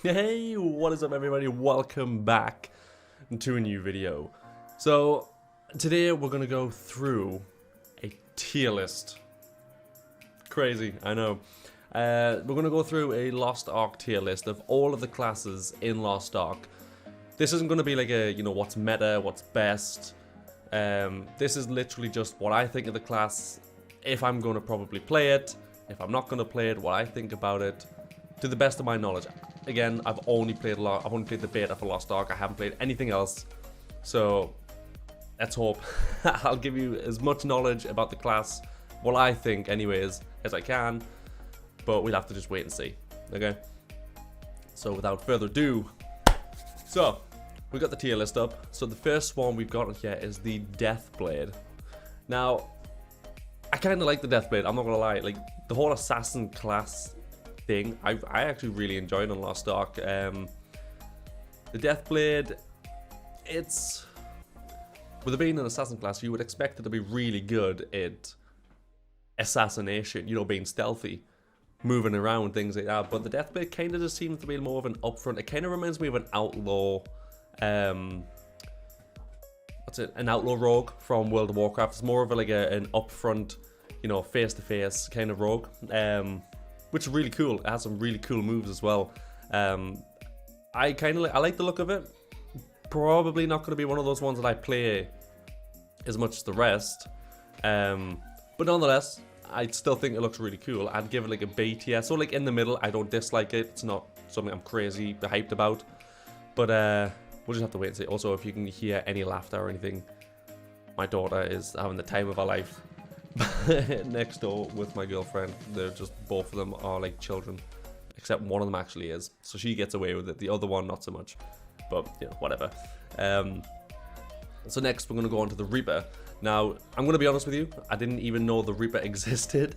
Hey, what is up everybody? Welcome back to a new video. So, today we're going to go through a tier list. Crazy, I know. We're going to go through a Lost Ark tier list of all of the classes in Lost Ark. This isn't going to be like a, what's meta, what's best. This is literally just what I think of the class, if I'm going to probably play it, if I'm not going to play it, what I think about it, to the best of my knowledge. Again, I've only played the beta for Lost Ark. I haven't played anything else. So, let's hope I'll give you as much knowledge about the class, what I think anyways, as I can. But we'll have to just wait and see. Okay? So, without further ado, so, we got the tier list up. So, the first one we've got here is the Deathblade. Now, I kind of like the Deathblade, I'm not going to lie. Like, the whole assassin class thing, I actually really enjoyed on Lost Ark. The Deathblade, it's, with it being an assassin class, you would expect it to be really good at assassination, being stealthy, moving around, things like that. But the Deathblade kind of just seems to be more of an upfront. It kind of reminds me of an outlaw, an outlaw rogue from World of Warcraft. It's more of an upfront, face-to-face kind of rogue. Which is really cool. It has some really cool moves as well. I like the look of it. Probably not going to be one of those ones that I play as much as the rest. But nonetheless, I still think it looks really cool. I'd give it like a B tier. So like in the middle, I don't dislike it. It's not something I'm crazy hyped about. But we'll just have to wait and see. Also, if you can hear any laughter or anything, my daughter is having the time of her life next door with my girlfriend. They're just, both of them are like children, except one of them actually is, so she gets away with it, the other one not so much, but whatever. So next we're going to go on to the Reaper. Now I'm going to be honest with you, I didn't even know the Reaper existed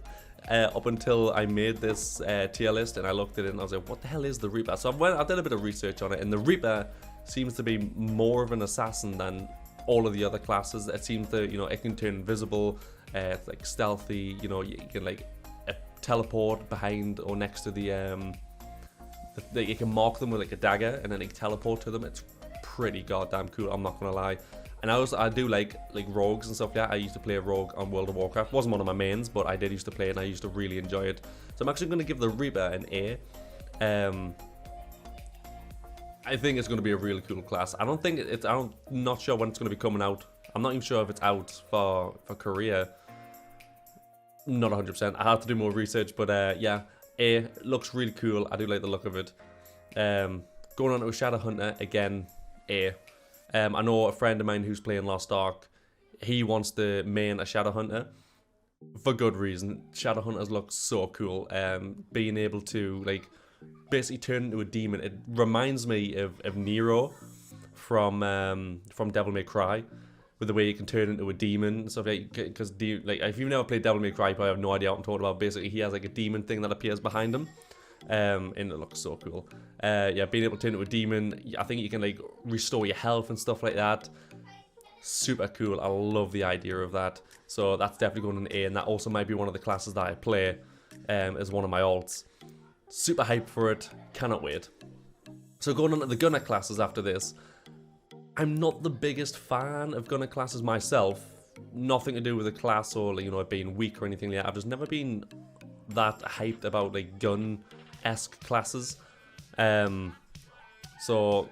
up until I made this tier list, and I looked at it and I was like, what the hell is the Reaper? So I did a bit of research on it, and the Reaper seems to be more of an assassin than all of the other classes. It seems to, it can turn invisible. It's like stealthy, you can like teleport behind or next to the you can mark them with like a dagger and then like teleport to them. It's pretty goddamn cool, I'm not gonna lie. And I do like rogues and stuff like that. I used to play a rogue on World of Warcraft. Wasn't one of my mains, but I did used to play it and I used to really enjoy it. So I'm actually gonna give the Reaper an A. I think it's gonna be a really cool class. I'm not sure when it's gonna be coming out. I'm not even sure if it's out for Korea. Not 100%. I have to do more research, but yeah, it looks really cool. I do like the look of it. Going on to a Shadowhunter, again, A. I know a friend of mine who's playing Lost Ark. He wants to main a Shadowhunter for good reason. Shadowhunters look so cool. Being able to basically turn into a demon. It reminds me of Nero from Devil May Cry, with the way you can turn into a demon and stuff, because if you've never played Devil May Cry, you probably have no idea what I'm talking about. Basically, he has like a demon thing that appears behind him, and it looks so cool. Yeah, being able to turn into a demon, I think you can restore your health and stuff like that. Super cool. I love the idea of that. So that's definitely going an A, and that also might be one of the classes that I play as one of my alts. Super hyped for it. Cannot wait. So going on to the gunner classes after this. I'm not the biggest fan of gunner classes myself. Nothing to do with the class or it being weak or anything like that. I've just never been that hyped about gun-esque classes. So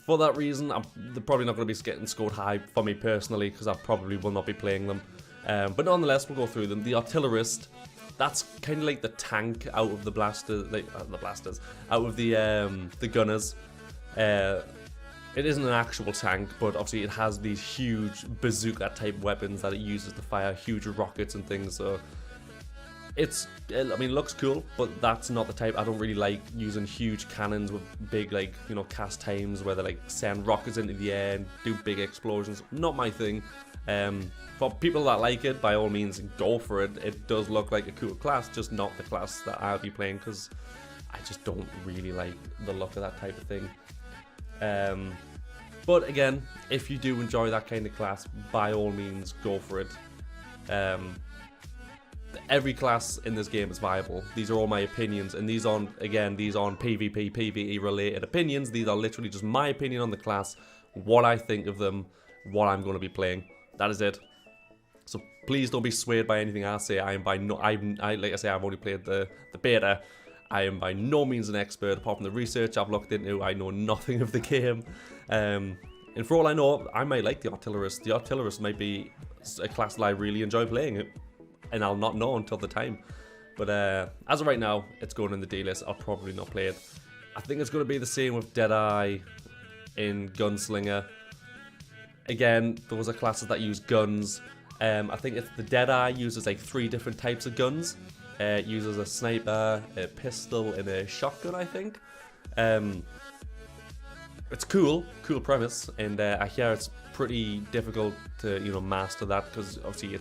for that reason, they're probably not going to be getting scored high for me personally, because I probably will not be playing them. But nonetheless, we'll go through them. The Artillerist, that's kind of like the tank out of the blasters, out of the gunners. It isn't an actual tank, but obviously it has these huge bazooka type weapons that it uses to fire huge rockets and things. So it looks cool, but that's not the type. I don't really like using huge cannons with big cast times where they send rockets into the air and do big explosions. Not my thing. For people that like it, by all means, go for it. It does look like a cool class, just not the class that I'll be playing, because I just don't really like the look of that type of thing. But again, if you do enjoy that kind of class, by all means, go for it. every class in this game is viable. These are all my opinions, and these aren't, again, these aren't PvP, PvE related opinions. These are literally just my opinion on the class, what I think of them, what I'm going to be playing. That is it. So please don't be swayed by anything I say. I am by no, like I say, I've only played the beta. I am by no means an expert, apart from the research I've looked into. I know nothing of the game. And for all I know, I might like the Artillerist. The Artillerist might be a class that I really enjoy playing it, and I'll not know until the time. But as of right now, it's going in the D list. I'll probably not play it. I think it's going to be the same with Deadeye in Gunslinger. Again, those are classes that use guns. I think it's the Deadeye uses like 3 different types of guns. It uses a sniper, a pistol, and a shotgun, I think. It's cool premise, and I hear it's pretty difficult to, you know, master that, because obviously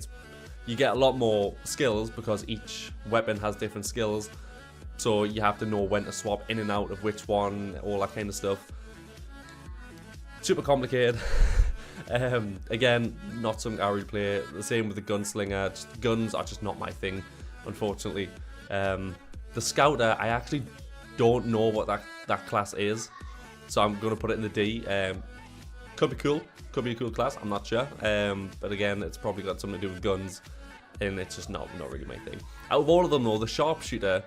you get a lot more skills because each weapon has different skills, so you have to know when to swap in and out of which one, all that kind of stuff. Super complicated. Again, not something I really play. The same with the Gunslinger. Guns are just not my thing, unfortunately. The Scouter, I actually don't know what that class is, so I'm going to put it in the D. Could be cool. Could be a cool class. I'm not sure. But again, it's probably got something to do with guns, and it's just not really my thing. Out of all of them, though, the Sharpshooter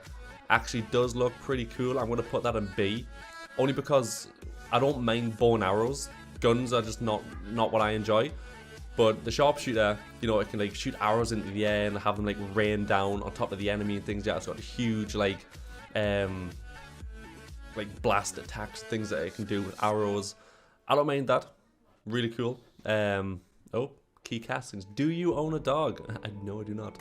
actually does look pretty cool. I'm going to put that in B, only because I don't mind bow and arrows. Guns are just not what I enjoy. But the Sharpshooter, you know, it can like shoot arrows into the air and have them like rain down on top of the enemy and things. Yeah, it's got a huge like blast attacks, things that it can do with arrows. I don't mind that. Really cool. Oh, key castings. Do you own a dog? No, I do not.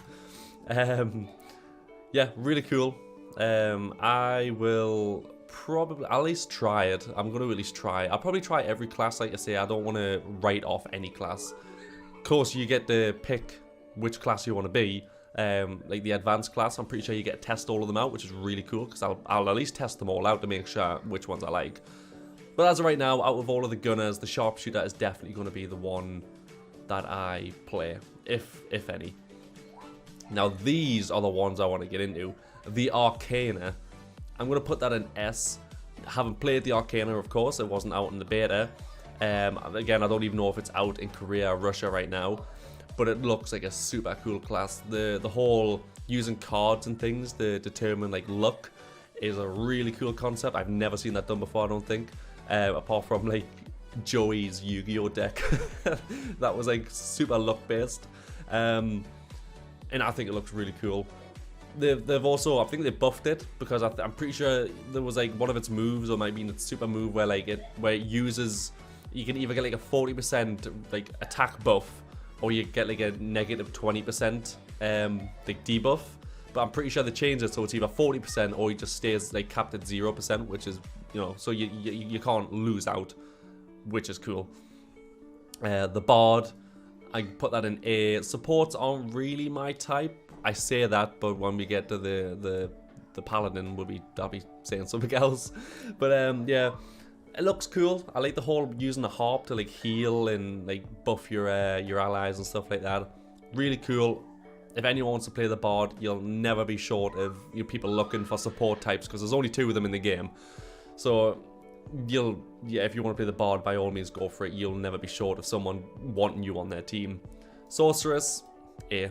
Yeah, really cool. I will probably at least try it. I'm going to at least try. I'll probably try every class, like I say. I don't want to write off any class. Of course, you get to pick which class you want to be. Like the advanced class, I'm pretty sure you get to test all of them out, which is really cool, because I'll at least test them all out to make sure which ones I like. But as of right now, out of all of the gunners, the Sharpshooter is definitely going to be the one that I play, if any. Now, these are the ones I want to get into. The Arcana. I'm going to put that in S. I haven't played the Arcana, of course. It wasn't out in the beta. Again, I don't even know if it's out in Korea or Russia right now. But it looks like a super cool class. The whole using cards and things to determine like luck is a really cool concept. I've never seen that done before, I don't think. Apart from like Joey's Yu-Gi-Oh deck. That was like super luck based. And I think it looks really cool. They've also, I think they buffed it, because I'm pretty sure there was like one of its moves, or maybe its super move, where it uses, you can either get like a 40% like attack buff, or you get like a negative 20% like debuff. But I'm pretty sure they changed it so it's either 40% or it just stays like capped at 0%, which is, you know, so you can't lose out, which is cool. The Bard, I put that in A. Supports aren't really my type. I say that, but when we get to the Paladin, I'll be saying something else. But yeah, it looks cool. I like the whole using the harp to like heal and like buff your allies and stuff like that. Really cool. If anyone wants to play the Bard, you'll never be short of people looking for support types, because there's only 2 of them in the game. So if you want to play the Bard, by all means go for it. You'll never be short of someone wanting you on their team. Sorceress, A.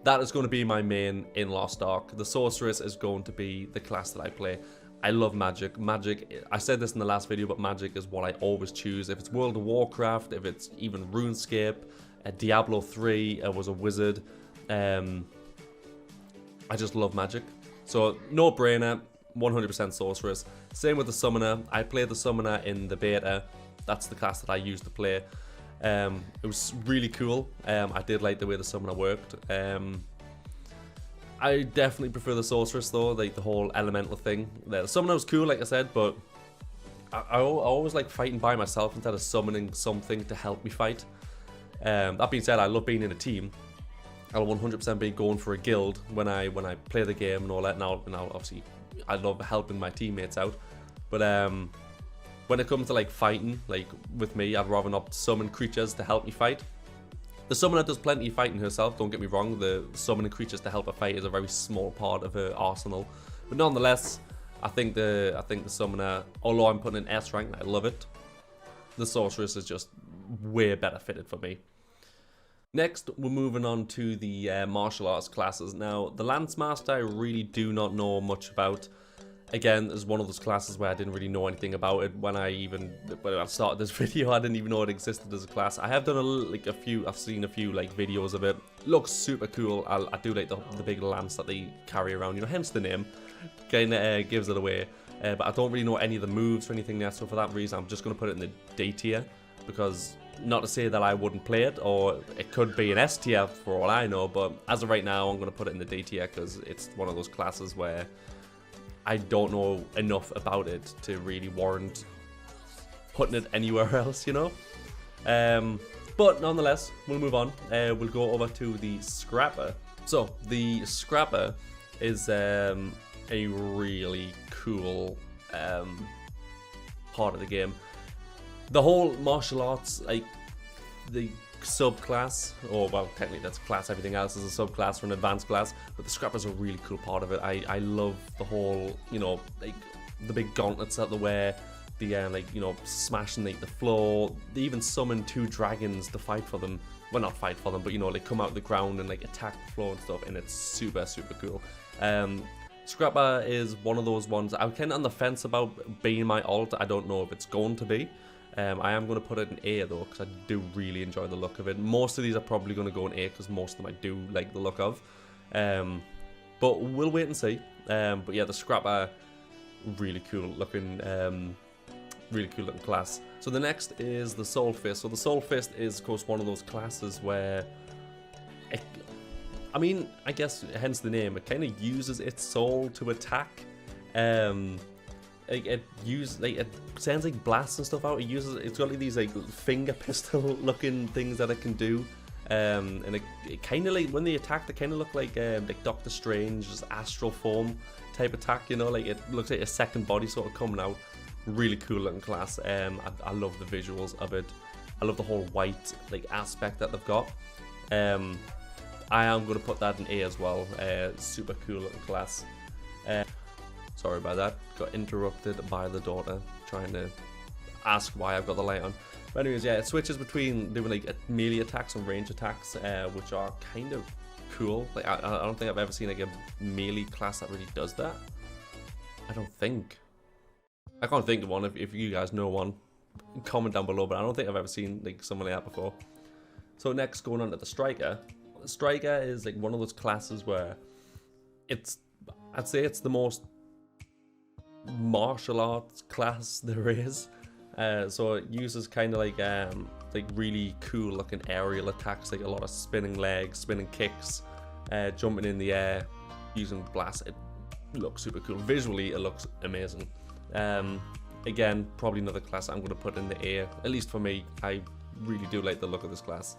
That is going to be my main in Lost Ark. The Sorceress is going to be the class that I play. I love magic. Magic, I said this in the last video, but magic is what I always choose. If it's World of Warcraft, if it's even RuneScape, Diablo 3, I was a wizard. I just love magic. So, no brainer, 100% Sorceress. Same with the Summoner. I played the Summoner in the beta. That's the class that I used to play. It was really cool. I did like the way the Summoner worked. I definitely prefer the Sorceress though, like the whole elemental thing. The Summoner was cool, like I said, but I always like fighting by myself instead of summoning something to help me fight. That being said, I love being in a team. I'll 100% be going for a guild when I play the game and all that. Now obviously I love helping my teammates out, but when it comes to like fighting, like with me, I'd rather not summon creatures to help me fight. The summoner does plenty of fighting herself, don't get me wrong. The summoning creatures to help her fight is a very small part of her arsenal. But nonetheless, I think the summoner, although I'm putting an S rank, I love it. The sorceress is just way better fitted for me. Next, we're moving on to the martial arts classes. Now, the Lance Master I really do not know much about. Again, it's one of those classes where I didn't really know anything about it when I started this video. I didn't even know it existed as a class. I have done I've seen a few like videos of it. Looks super cool. I do like the big lance that they carry around, you know, hence the name. Kind of gives it away. But I don't really know any of the moves or anything there, so for that reason I'm just going to put it in the D tier, because not to say that I wouldn't play it, or it could be an S tier for all I know, but as of right now I'm going to put it in the D tier because it's one of those classes where I don't know enough about it to really warrant putting it anywhere else, you know. But nonetheless, we'll move on. We'll go over to the Scrapper. So the Scrapper is a really cool part of the game. The whole martial arts, like the subclass, or well, technically that's a class, everything else is a subclass for an advanced class, but the Scrapper's a really cool part of it. I love the whole, you know, like the big gauntlets that they wear, the like, you know, smashing like the floor. They even summon 2 dragons to fight for them. Well, not fight for them, but you know, like come out of the ground and like attack the floor and stuff, and it's super cool. Scrapper is one of those ones I'm kind of on the fence about being my alt. I don't know if it's going to be. I am going to put it in A though, because I do really enjoy the look of it. Most of these are probably going to go in A because most of them I do like the look of. But we'll wait and see. But yeah, the Scrapper, really cool looking class. So the next is the Soul Fist. So the Soul Fist is of course one of those classes where, I mean, I guess hence the name, it kind of uses its soul to attack. It sends like blasts and stuff out. It's got like these like finger pistol looking things that it can do, and it kind of like when they attack, they kind of look like Doctor Strange's astral form type attack. You know, like it looks like a second body sort of coming out. Really cool looking class. I love the visuals of it. I love the whole white like aspect that they've got. I am going to put that in A as well. Super cool looking class. Sorry about that, got interrupted by the daughter trying to ask why I've got the light on. But anyways, yeah, it switches between doing like melee attacks and range attacks, which are kind of cool. Like I don't think I've ever seen like a melee class that really does that. I can't think of one. If you guys know one, comment down below, but I don't think I've ever seen like someone like that before. So next, going on to the Striker. The Striker is like one of those classes where I'd say it's the most martial arts class there is. So it uses kind of like really cool looking aerial attacks, like a lot of spinning legs, spinning kicks, jumping in the air, using blasts. It looks super cool. Visually, it looks amazing. Again, probably another class I'm going to put in the A, at least for me. I really do like the look of this class.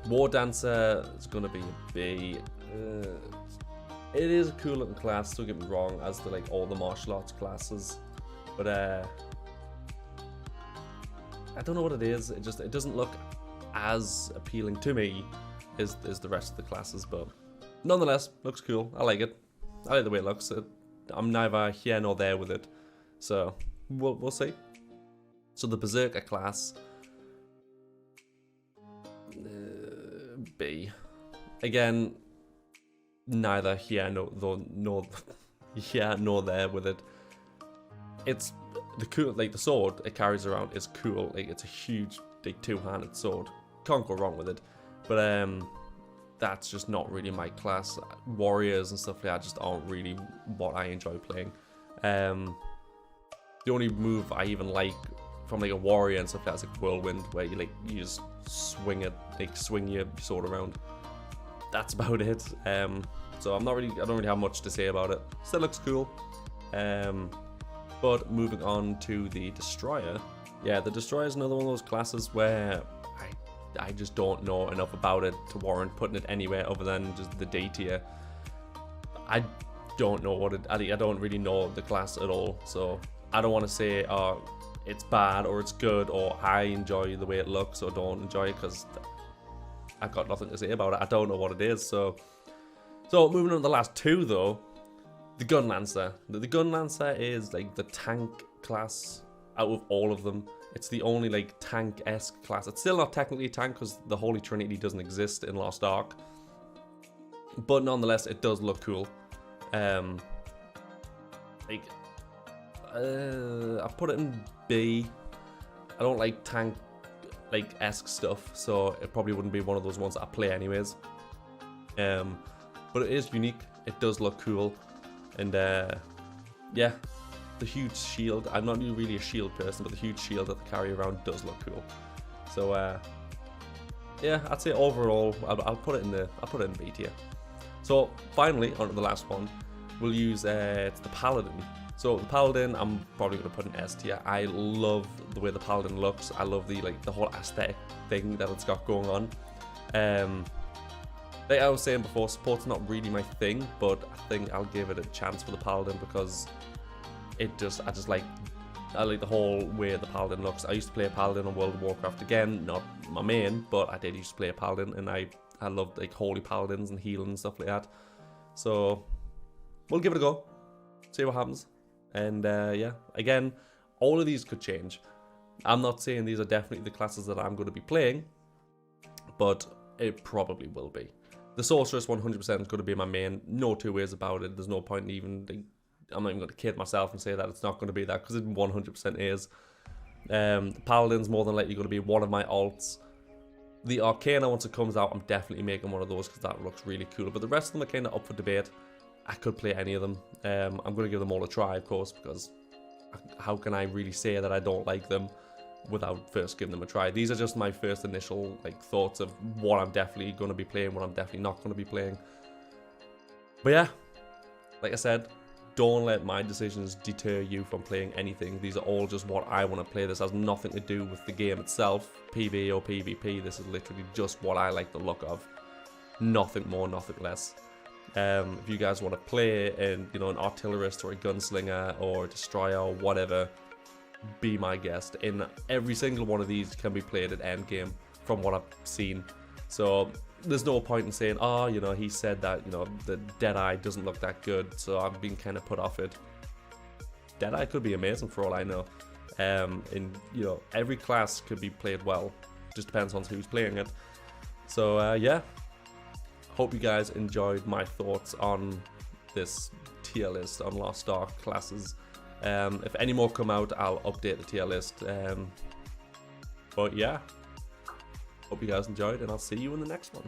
War Dancer is going to be a B. It is a cool looking class, don't get me wrong, as to like all the martial arts classes, but I don't know what it is. It doesn't look as appealing to me as the rest of the classes, but nonetheless, looks cool. I like it. I like the way it looks. I'm neither here nor there with it, so we'll see. So the Berserker class, B. Again, neither here nor here nor there with it. It's the cool, like the sword it carries around is cool. Like it's a huge, like two-handed sword. Can't go wrong with it. But that's just not really my class. Warriors and stuff like that just aren't really what I enjoy playing. The only move I even like from like a warrior and stuff like that is like Whirlwind, where you just swing your sword around. That's about it. So I don't really have much to say about it. Still looks cool. But moving on to the Destroyer. Yeah, the Destroyer is another one of those classes where I just don't know enough about it to warrant putting it anywhere other than just the D tier. I don't know what it. I don't really know the class at all, so I don't want to say it's bad or it's good, or I enjoy the way it looks or don't enjoy it, because I've got nothing to say about it. I don't know what it is. So moving on to the last two though, the Gun Lancer. The Gun Lancer is like the tank class out of all of them. It's the only like tank-esque class. It's still not technically a tank because the Holy Trinity doesn't exist in Lost Ark, but nonetheless it does look cool. I put it in B. I don't like tank like esque stuff, so it probably wouldn't be one of those ones that I play anyways. But it is unique. It does look cool, and yeah, the huge shield. I'm not really a shield person, but the huge shield that they carry around does look cool. So yeah, I'd say overall I'll put it in B tier. So finally, on to the last one. We'll use it's the Paladin. So the Paladin, I'm probably going to put in S tier. I love the way the Paladin looks. I love the whole aesthetic thing that it's got going on. Like I was saying before, support's not really my thing, but I think I'll give it a chance for the Paladin because I like the whole way the Paladin looks. I used to play a Paladin on World of Warcraft, again, not my main, but I did used to play a Paladin, and I loved like holy Paladins and healing and stuff like that. So we'll give it a go, see what happens. And yeah, again, all of these could change. I'm not saying these are definitely the classes that I'm going to be playing, but it probably will be. The Sorceress 100% is going to be my main, no two ways about it. There's no point in even, I'm not even going to kid myself and say that it's not going to be that, because it 100% is. The Paladin's more than likely going to be one of my alts. The Arcana, once it comes out, I'm definitely making one of those because that looks really cool. But the rest of them are kind of up for debate. I could play any of them. I'm going to give them all a try, of course, because how can I really say that I don't like them without first giving them a try? These are just my first initial thoughts of what I'm definitely going to be playing, what I'm definitely not going to be playing. But yeah, like I said, don't let my decisions deter you from playing anything. These are all just what I want to play. This has nothing to do with the game itself, PvE or PvP. This is literally just what I like the look of. Nothing more, nothing less. If you guys want to play in, an Artillerist or a Gunslinger or a Destroyer or whatever, be my guest. In every single one of these can be played at endgame from what I've seen. So there's no point in saying, oh, he said that, the Deadeye doesn't look that good, so I've been kind of put off it. Deadeye could be amazing for all I know. And every class could be played well. Just depends on who's playing it. So yeah. Hope you guys enjoyed my thoughts on this tier list on Lost Ark classes. If any more come out, I'll update the tier list. But yeah, hope you guys enjoyed, and I'll see you in the next one.